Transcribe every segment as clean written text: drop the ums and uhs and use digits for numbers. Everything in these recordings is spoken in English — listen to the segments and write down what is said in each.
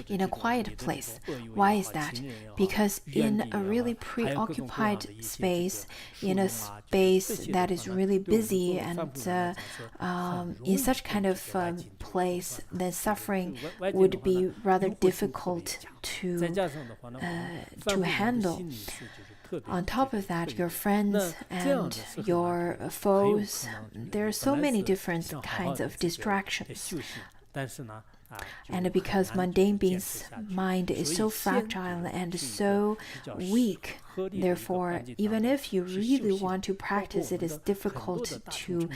in a quiet place. Why is that? Because in a really preoccupied space, in a space that is really busy, and in such kind of place, then suffering would be rather difficult to handle. On top of that, your friends and your foes, there are so many different kinds of distractions. And because mundane being's mind is so fragile and so weak, therefore, even if you really want to practice, it is difficult to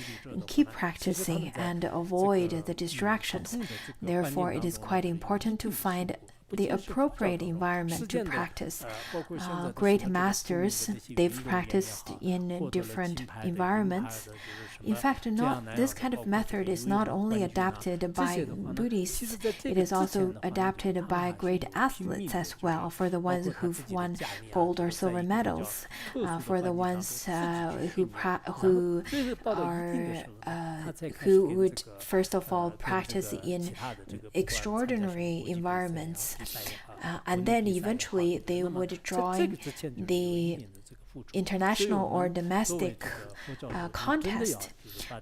keep practicing and avoid the distractions. Therefore, it is quite important to find the appropriate environment to practice. Great masters, they've practiced in different environments. In fact, this kind of method is not only adapted by Buddhists, it is also adapted by great athletes as well, for the ones who've won gold or silver medals, for the ones who would first of all practice in extraordinary environments, and then eventually they would join the international or domestic contest.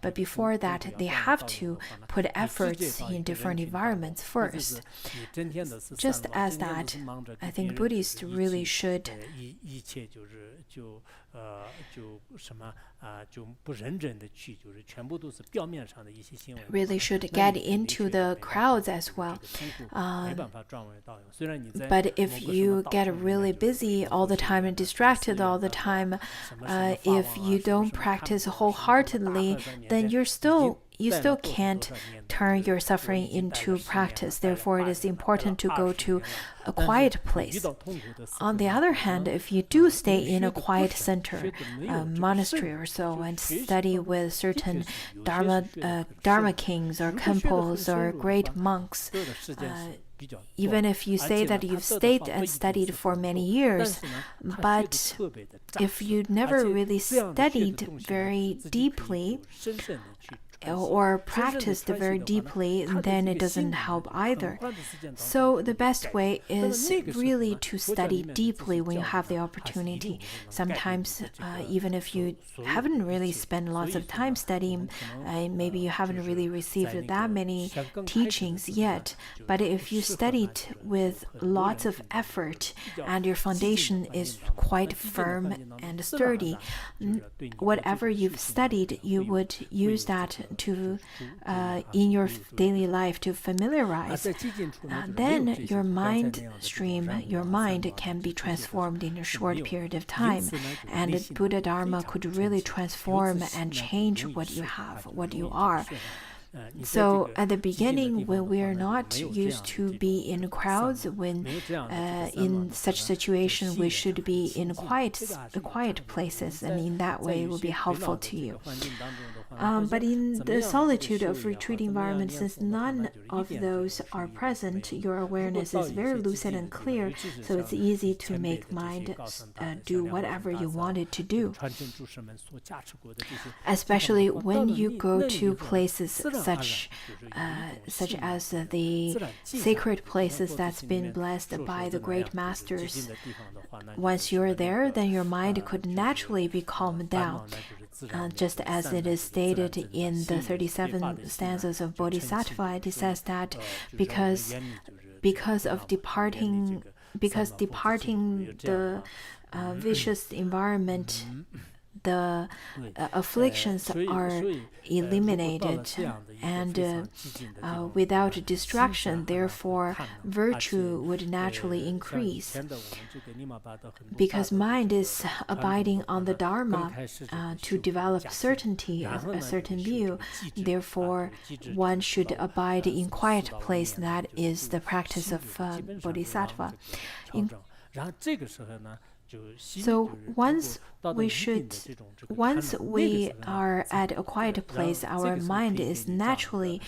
But before that, they have to put efforts in different environments first. Just as that, I think Buddhists really should get into the crowds as well. But if you get really busy all the time and distracted all the time, if you don't practice wholeheartedly, then you still can't turn your suffering into practice. Therefore, it is important to go to a quiet place. On the other hand, if you do stay in a quiet center, a monastery or so, and study with certain Dharma kings or Kenpos or great monks, even if you say that you've stayed and studied for many years, but if you never really studied very deeply or practiced very deeply, then it doesn't help either. So the best way is really to study deeply when you have the opportunity. Sometimes, even if you haven't really spent lots of time studying, maybe you haven't really received that many teachings yet, but if you studied with lots of effort and your foundation is quite firm and sturdy, whatever you've studied, you would use that to in your daily life to familiarize. Then your mind can be transformed in a short period of time, and Buddha Dharma could really transform and change what you have, what you are. So at the beginning, when we are not used to be in crowds, when in such situation we should be in quiet places, and in that way it will be helpful to you. But in the solitude of retreat environment, since none of those are present, your awareness is very lucid and clear, so it's easy to make mind do whatever you want it to do. Especially when you go to places such as the sacred places that's been blessed by the great masters. Once you're there, then your mind could naturally be calmed down. Just as it is stated in the 37 stanzas of Bodhisattva, it says that because departing the vicious environment, the afflictions are eliminated, and without distraction, therefore, virtue would naturally increase. Because mind is abiding on the Dharma to develop certainty, a certain view, therefore, one should abide in quiet place. That is the practice of Bodhisattva. So once we are at a quiet place, our mind is naturally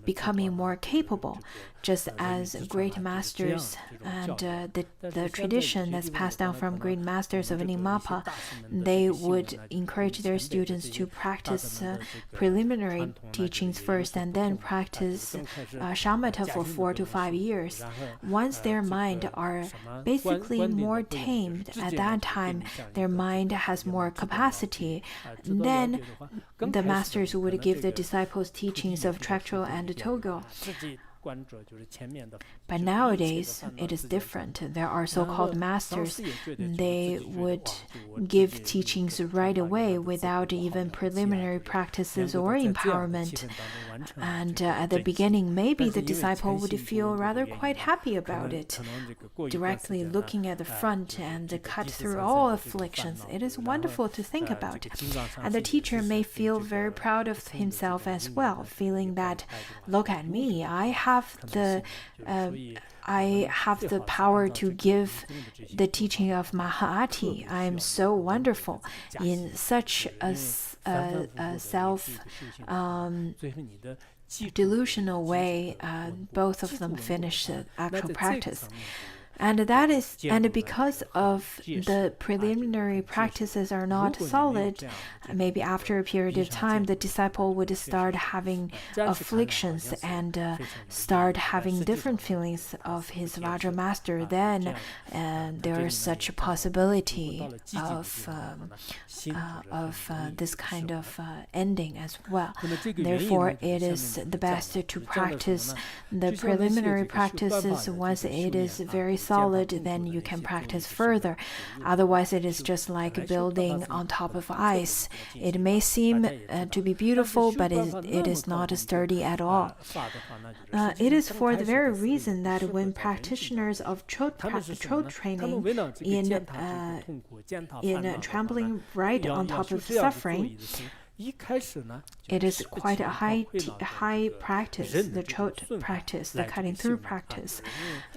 becoming more capable, just as great masters and the tradition that's passed down from great masters of Nyingmapa, they would encourage their students to practice preliminary teachings first and then practice shamatha for 4 to 5 years. Once their mind are basically more tamed, at that time their mind has more capacity, then the masters would give the disciples teachings of Trekchö and Togo. But nowadays, it is different. There are so-called masters. They would give teachings right away without even preliminary practices or empowerment. And at the beginning, maybe the disciple would feel rather quite happy about it, directly looking at the front and cut through all afflictions. It is wonderful to think about. And the teacher may feel very proud of himself as well, feeling that, look at me, I have the power to give the teaching of Mahāti. I am so wonderful in such a self-delusional way. Both of them finish actual practice. And because of the preliminary practices are not solid, maybe after a period of time, the disciple would start having afflictions and start having different feelings of his Vajra master. Then there is such a possibility of this kind of ending as well. Therefore, it is the best to practice the preliminary practices. Once it is very solid, then you can practice further. Otherwise, it is just like building on top of ice. It may seem to be beautiful, but it is not sturdy at all. It is for the very reason that when practitioners of Chöd training in trampling right on top of suffering, it is quite a high practice, the Chöd practice, the cutting through practice.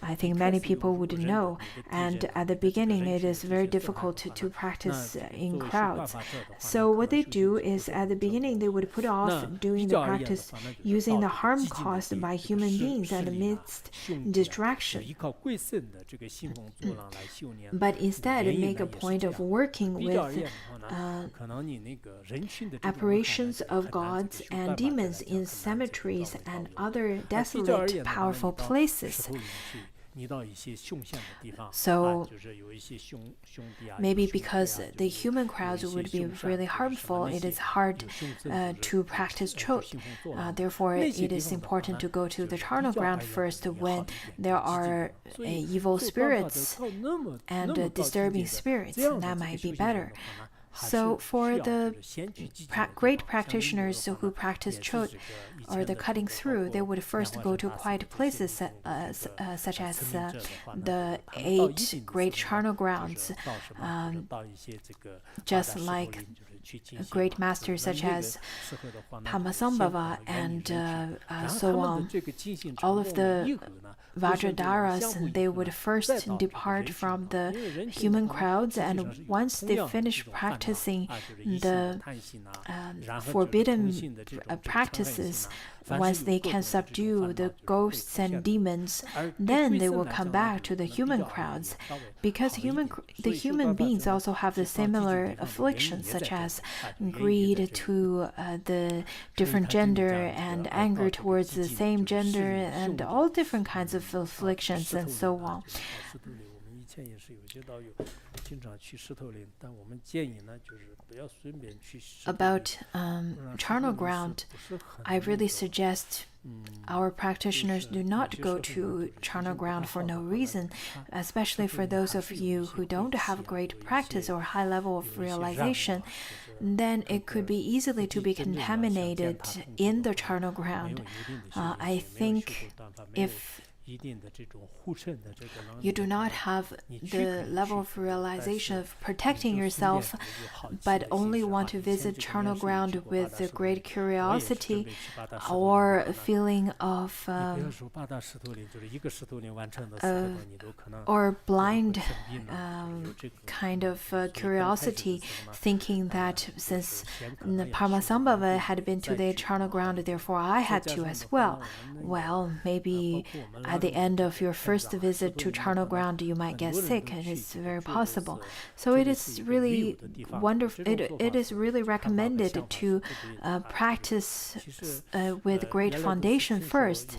I think many people would know. And at the beginning, it is very difficult to practice in crowds. So what they do is at the beginning, they would put off doing the practice using the harm caused by human beings and amidst distraction. But instead, make a point of working with apparitions of gods and demons in cemeteries and other desolate, powerful places. So maybe because the human crowds would be really harmful, it is hard to practice Chöd. Therefore, it is important to go to the charnel ground first when there are evil spirits and disturbing spirits. That might be better. So for the great practitioners who practice Chöd or the cutting through, they would first go to quiet places such as the 8 great charnel grounds, just like great masters such as Padmasambhava and so on. All of the Vajradaras, they would first depart from the human crowds, and once they finish practicing the forbidden practices, once they can subdue the ghosts and demons, then they will come back to the human crowds. Because the human beings also have the similar afflictions, such as greed to the different gender and anger towards the same gender and all different kinds of afflictions and so on. About charnel ground, I really suggest our practitioners do not go to charnel ground for no reason, especially for those of you who don't have great practice or high level of realization. Then it could be easily to be contaminated in the charnel ground. I think if You do not have the level of realization of protecting yourself, but only want to visit charnel ground with a great curiosity or a feeling of or blind kind of curiosity, thinking that since Parmasambhava had been to the charnel ground, therefore I had to as well. Well, maybe at the end of your first visit to charnel ground, you might get sick, and it's very possible. So it is really wonderful. It is really recommended to practice with great foundation first,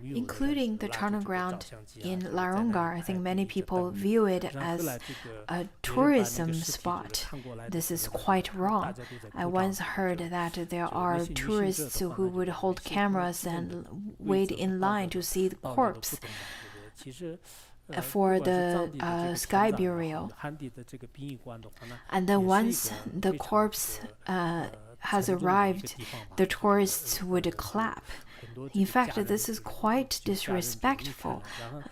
including the charnel ground in Larongar. I think many people view it as a tourism spot. This is quite wrong. I once heard that there are tourists who would hold cameras and wait in line to see the corpse for the sky burial. And then once the corpse has arrived, the tourists would clap. In fact, this is quite disrespectful.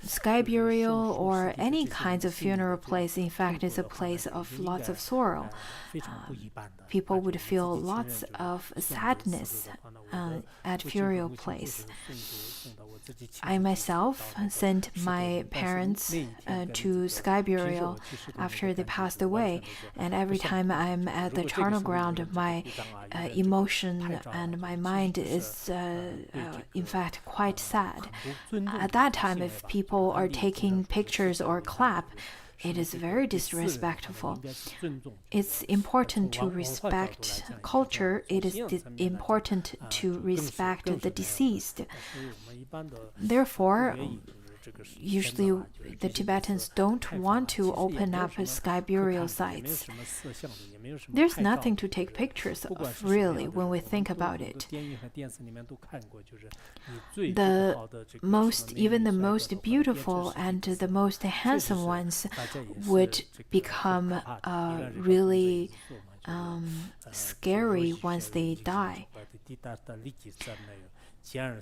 Sky burial or any kinds of funeral place, in fact, is a place of lots of sorrow. People would feel lots of sadness at funeral place. I myself sent my parents to sky burial after they passed away, and every time I'm at the charnel ground, my emotion and my mind is in fact quite sad. At that time, if people are taking pictures or clap, it is very disrespectful. It's important to respect culture. It is important to respect the deceased. Therefore, usually the Tibetans don't want to open up sky burial sites. There's nothing to take pictures of, really, when we think about it. Even the most beautiful and the most handsome ones would become really scary once they die.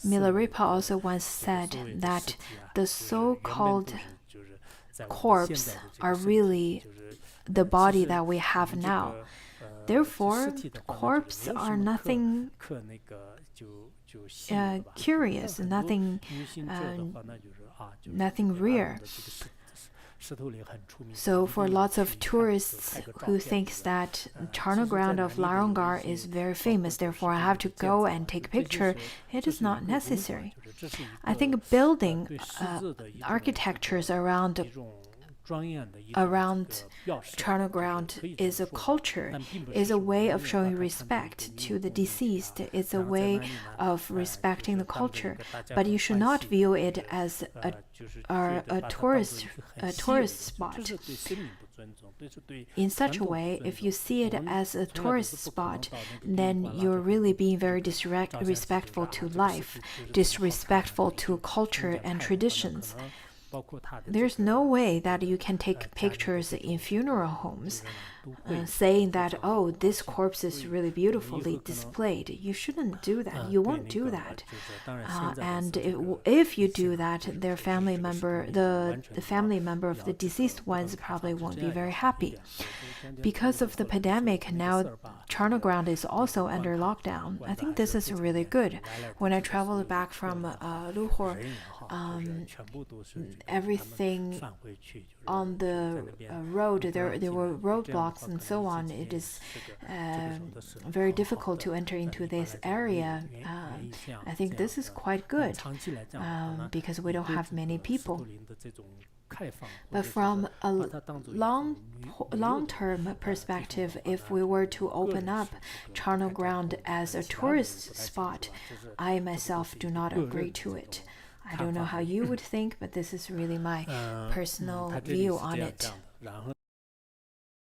Milarepa also once said that the so-called corpse are really the body that we have now. Therefore, corpses are nothing curious, nothing rare. So for lots of tourists who think that charnel ground of Larongar is very famous, therefore I have to go and take a picture, it is not necessary. I think building architectures around charnel ground is a culture, is a way of showing respect to the deceased. It's a way of respecting the culture. But you should not view it as a tourist spot. In such a way, if you see it as a tourist spot, then you're really being very disrespectful to life, disrespectful to culture and traditions. There's no way that you can take pictures in funeral homes saying that, oh, this corpse is really beautifully displayed. You shouldn't do that. You won't do that. And if you do that, their family member, the family member of the deceased ones probably won't be very happy. Because of the pandemic, now charnel ground is also under lockdown. I think this is really good. When I traveled back from Luhur, everything on the road, there were roadblocks and so on. It is very difficult to enter into this area. I think this is quite good because we don't have many people. But from a long-term perspective, if we were to open up charnel ground as a tourist spot, I myself do not agree to it. I don't know how you would think, but this is really my personal view on it.